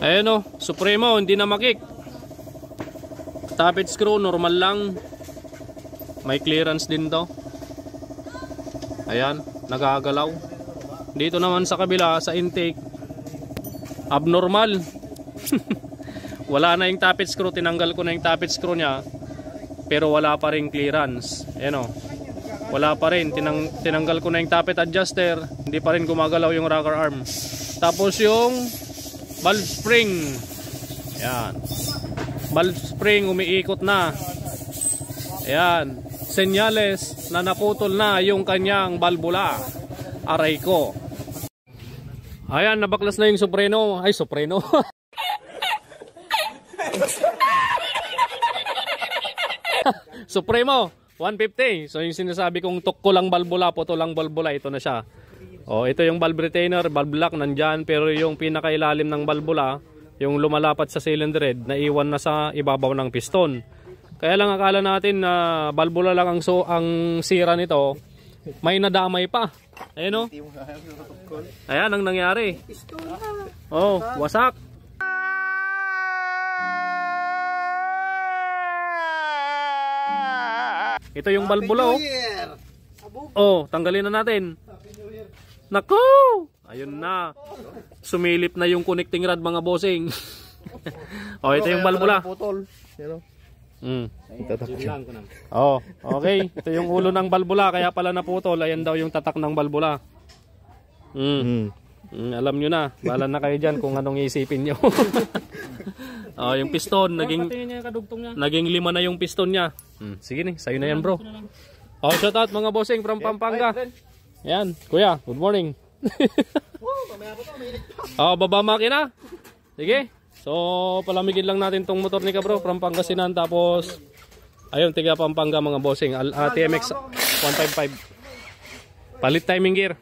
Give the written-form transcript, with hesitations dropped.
Ayan o, Supremo, hindi na makik. Tappet screw, normal lang. May clearance din to. Ayan, nagagalaw. Dito naman sa kabila, sa intake, abnormal. Wala na yung tappet screw, tinanggal ko na yung tappet screw niya. Pero wala pa rin clearance. Ayan o, wala pa rin. Tinanggal ko na yung tappet adjuster, hindi pa rin gumagalaw yung rocker arm. Tapos yung valve spring, ayan, valve spring umiikot na. Ayan, senyales na naputol na yung kanyang valvula. Aray ko. Ayan, nabaklas na yung Supremo. Ay, Supremo. Supremo 150. So yung sinasabi kong tukko lang valvula, puto lang valvula, ito na siya. Oh, ito yung valve retainer, valve lock nandyan, pero yung pinakailalim ng valvula, yung lumalapat sa cylinder head, naiwan na sa ibabaw ng piston. Kaya lang akala natin na valvula lang ang sira nito, may nadamay pa. Ayun o. Ayan ang nangyari. Oh, wasak. Ito yung valvula oh. Oh, tanggalin na natin. Naku! Ayun na. Sumilip na yung connecting rod mga bossing. Oh, ito yung valvula. Oh, okay. Ito yung ulo ng valvula kaya pala naputol. Ayan daw yung tatak ng valvula. Alam nyo na. Bahala na kayo dyan kung anong iisipin nyo. Oh, yung piston naging 5 na yung piston niya. Sige ni, sayo na yan bro. Oh, shout out mga bossing from Pampanga. Yan, kuya, good morning. Oh, baba makina. Sige. So, palamigin lang natin tong motor ni ka bro from Pangasinan, tapos ayun, tiga Pampanga mga bossing. TMX 155. Palit timing gear.